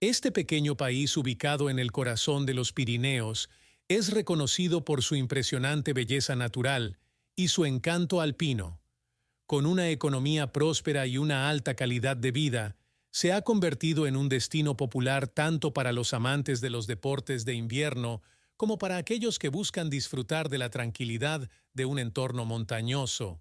Este pequeño país ubicado en el corazón de los Pirineos es reconocido por su impresionante belleza natural y su encanto alpino. Con una economía próspera y una alta calidad de vida, se ha convertido en un destino popular tanto para los amantes de los deportes de invierno como para aquellos que buscan disfrutar de la tranquilidad de un entorno montañoso.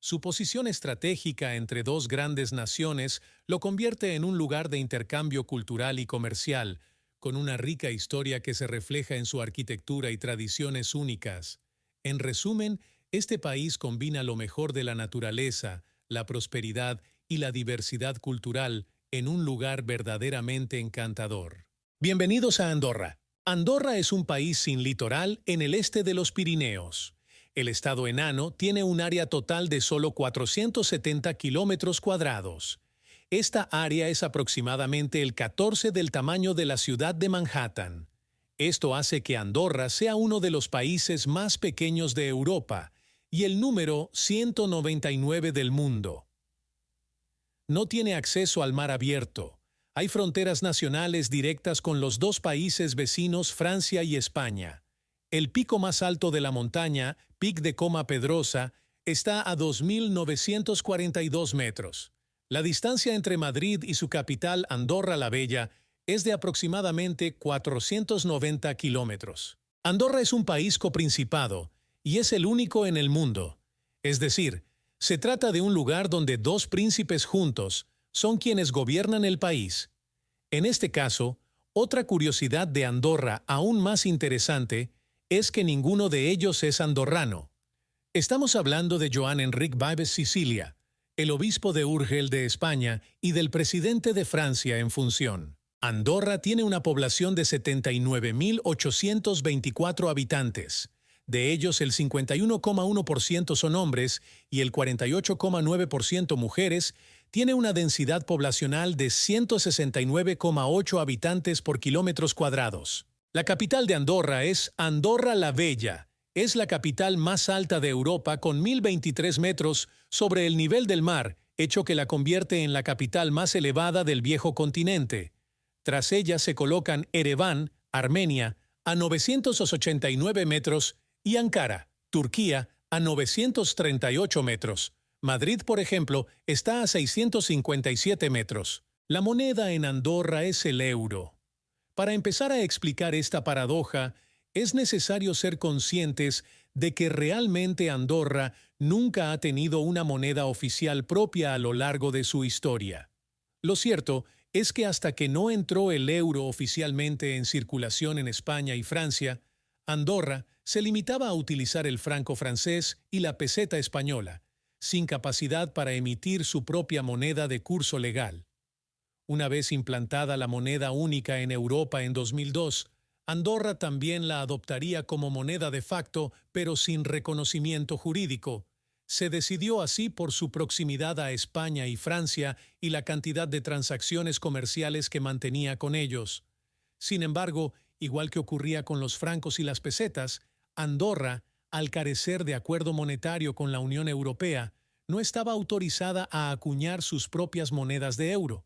Su posición estratégica entre dos grandes naciones lo convierte en un lugar de intercambio cultural y comercial, con una rica historia que se refleja en su arquitectura y tradiciones únicas. En resumen, este país combina lo mejor de la naturaleza, la prosperidad y la diversidad cultural en un lugar verdaderamente encantador. Bienvenidos a Andorra. Andorra es un país sin litoral en el este de los Pirineos. El estado enano tiene un área total de solo 470 kilómetros cuadrados. Esta área es aproximadamente el 14 del tamaño de la ciudad de Manhattan. Esto hace que Andorra sea uno de los países más pequeños de Europa y el número 199 del mundo. No tiene acceso al mar abierto. Hay fronteras nacionales directas con los dos países vecinos Francia y España. El pico más alto de la montaña, Pic de Coma Pedrosa, está a 2.942 metros. La distancia entre Madrid y su capital, Andorra la Bella, es de aproximadamente 490 kilómetros. Andorra es un país coprincipado y es el único en el mundo. Es decir, se trata de un lugar donde dos príncipes juntos son quienes gobiernan el país. En este caso, otra curiosidad de Andorra aún más interesante es que ninguno de ellos es andorrano. Estamos hablando de Joan Enric Vives Sicilia, el obispo de Urgel de España y del presidente de Francia en función. Andorra tiene una población de 79.824 habitantes. De ellos, el 51,1% son hombres y el 48,9% mujeres. Tiene una densidad poblacional de 169,8 habitantes por kilómetros cuadrados. La capital de Andorra es Andorra la Bella. Es la capital más alta de Europa con 1.023 metros sobre el nivel del mar, hecho que la convierte en la capital más elevada del viejo continente. Tras ella se colocan Ereván, Armenia, a 989 metros y Ankara, Turquía, a 938 metros. Madrid, por ejemplo, está a 657 metros. La moneda en Andorra es el euro. Para empezar a explicar esta paradoja, es necesario ser conscientes de que realmente Andorra nunca ha tenido una moneda oficial propia a lo largo de su historia. Lo cierto es que hasta que no entró el euro oficialmente en circulación en España y Francia, Andorra se limitaba a utilizar el franco francés y la peseta española, sin capacidad para emitir su propia moneda de curso legal. Una vez implantada la moneda única en Europa en 2002, Andorra también la adoptaría como moneda de facto, pero sin reconocimiento jurídico. Se decidió así por su proximidad a España y Francia y la cantidad de transacciones comerciales que mantenía con ellos. Sin embargo, igual que ocurría con los francos y las pesetas, Andorra, al carecer de acuerdo monetario con la Unión Europea, no estaba autorizada a acuñar sus propias monedas de euro.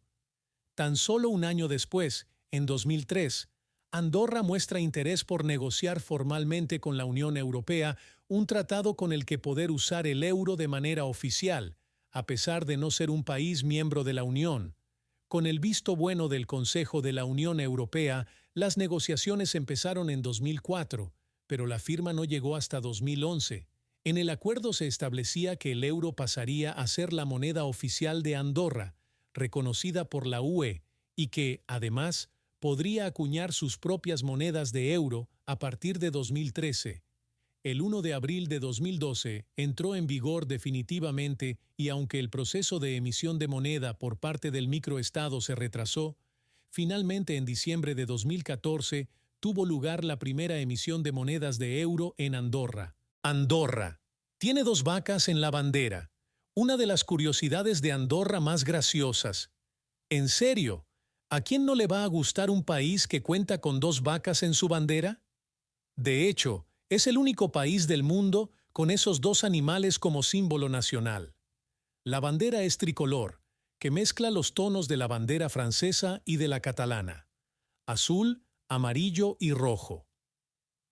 Tan solo un año después, en 2003, Andorra muestra interés por negociar formalmente con la Unión Europea un tratado con el que poder usar el euro de manera oficial, a pesar de no ser un país miembro de la Unión. Con el visto bueno del Consejo de la Unión Europea, las negociaciones empezaron en 2004, pero la firma no llegó hasta 2011. En el acuerdo se establecía que el euro pasaría a ser la moneda oficial de Andorra, reconocida por la UE, y que, además, podría acuñar sus propias monedas de euro a partir de 2013. El 1 de abril de 2012 entró en vigor definitivamente y aunque el proceso de emisión de moneda por parte del microestado se retrasó, finalmente en diciembre de 2014 tuvo lugar la primera emisión de monedas de euro en Andorra. Andorra tiene dos vacas en la bandera, una de las curiosidades de Andorra más graciosas. ¿En serio? ¿A quién no le va a gustar un país que cuenta con dos vacas en su bandera? De hecho, es el único país del mundo con esos dos animales como símbolo nacional. La bandera es tricolor, que mezcla los tonos de la bandera francesa y de la catalana: azul, amarillo y rojo.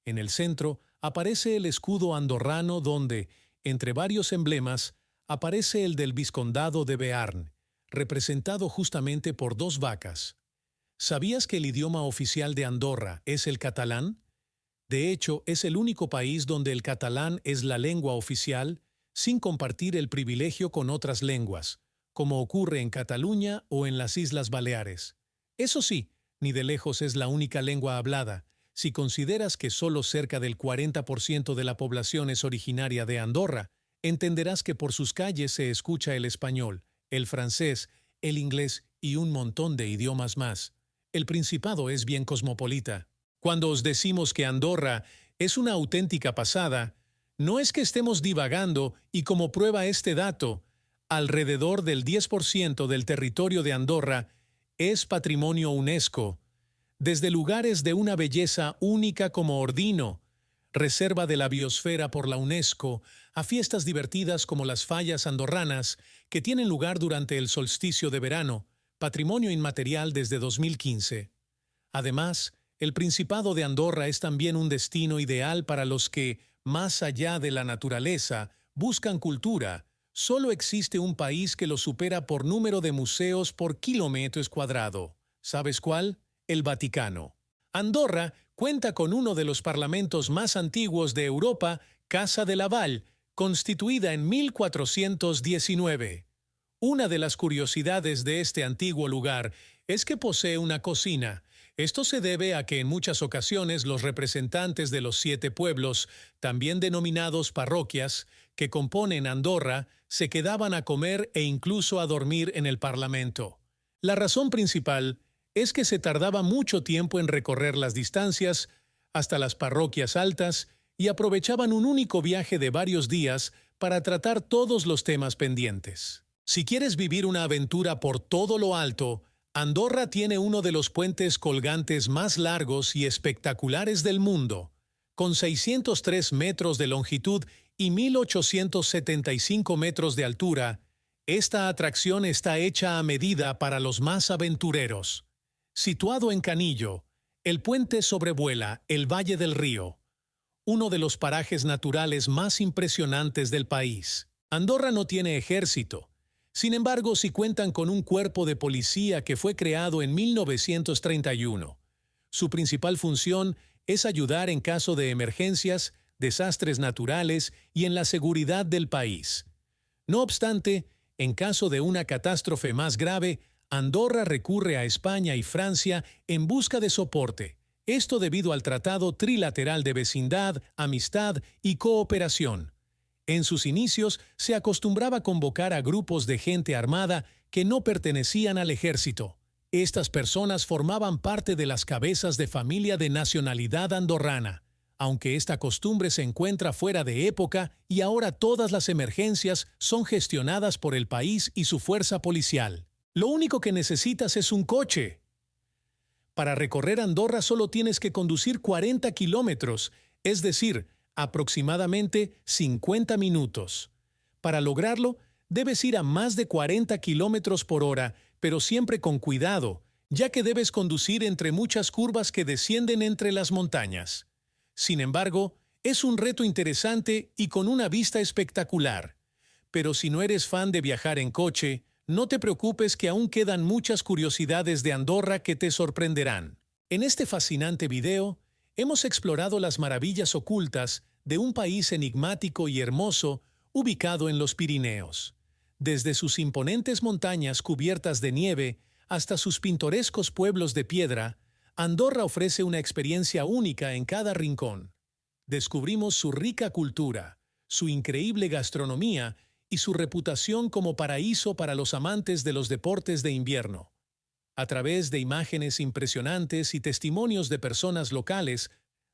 En el centro aparece el escudo andorrano donde, entre varios emblemas, aparece el del vizcondado de Bearn, representado justamente por dos vacas. ¿Sabías que el idioma oficial de Andorra es el catalán? De hecho, es el único país donde el catalán es la lengua oficial, sin compartir el privilegio con otras lenguas, como ocurre en Cataluña o en las Islas Baleares. Eso sí, ni de lejos es la única lengua hablada, si consideras que solo cerca del 40% de la población es originaria de Andorra. Entenderás que por sus calles se escucha el español, el francés, el inglés y un montón de idiomas más. El Principado es bien cosmopolita. Cuando os decimos que Andorra es una auténtica pasada, no es que estemos divagando, y como prueba este dato, alrededor del 10% del territorio de Andorra es patrimonio UNESCO, desde lugares de una belleza única como Ordino, reserva de la biosfera por la UNESCO, a fiestas divertidas como las fallas andorranas, que tienen lugar durante el solsticio de verano, patrimonio inmaterial desde 2015. Además, el Principado de Andorra es también un destino ideal para los que, más allá de la naturaleza, buscan cultura. Solo existe un país que lo supera por número de museos por kilómetro cuadrado. ¿Sabes cuál? El Vaticano. Andorra cuenta con uno de los parlamentos más antiguos de Europa, Casa de Laval, constituida en 1419. Una de las curiosidades de este antiguo lugar es que posee una cocina. Esto se debe a que en muchas ocasiones los representantes de los 7 pueblos, también denominados parroquias, que componen Andorra, se quedaban a comer e incluso a dormir en el Parlamento. La razón principal es que se tardaba mucho tiempo en recorrer las distancias hasta las parroquias altas y aprovechaban un único viaje de varios días para tratar todos los temas pendientes. Si quieres vivir una aventura por todo lo alto, Andorra tiene uno de los puentes colgantes más largos y espectaculares del mundo, con 603 metros de longitud y 1.875 metros de altura. Esta atracción está hecha a medida para los más aventureros. Situado en Canillo, el puente sobrevuela el Valle del Río, uno de los parajes naturales más impresionantes del país. Andorra no tiene ejército. Sin embargo, sí cuentan con un cuerpo de policía que fue creado en 1931. Su principal función es ayudar en caso de emergencias, desastres naturales y en la seguridad del país. No obstante, en caso de una catástrofe más grave, Andorra recurre a España y Francia en busca de soporte. Esto debido al Tratado Trilateral de Vecindad, Amistad y Cooperación. En sus inicios se acostumbraba convocar a grupos de gente armada que no pertenecían al ejército. Estas personas formaban parte de las cabezas de familia de nacionalidad andorrana, aunque esta costumbre se encuentra fuera de época y ahora todas las emergencias son gestionadas por el país y su fuerza policial. Lo único que necesitas es un coche. Para recorrer Andorra solo tienes que conducir 40 kilómetros, es decir, aproximadamente 50 minutos. Para lograrlo, debes ir a más de 40 kilómetros por hora, pero siempre con cuidado, ya que debes conducir entre muchas curvas que descienden entre las montañas. Sin embargo, es un reto interesante y con una vista espectacular. Pero si no eres fan de viajar en coche, no te preocupes que aún quedan muchas curiosidades de Andorra que te sorprenderán. En este fascinante video, hemos explorado las maravillas ocultas de un país enigmático y hermoso ubicado en los Pirineos. Desde sus imponentes montañas cubiertas de nieve hasta sus pintorescos pueblos de piedra, Andorra ofrece una experiencia única en cada rincón. Descubrimos su rica cultura, su increíble gastronomía y su reputación como paraíso para los amantes de los deportes de invierno. A través de imágenes impresionantes y testimonios de personas locales,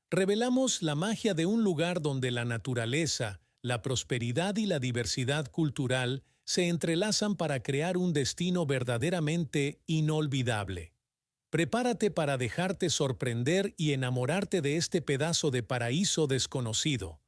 revelamos la magia de un lugar donde la naturaleza, la prosperidad y la diversidad cultural se entrelazan para crear un destino verdaderamente inolvidable. Prepárate para dejarte sorprender y enamorarte de este pedazo de paraíso desconocido.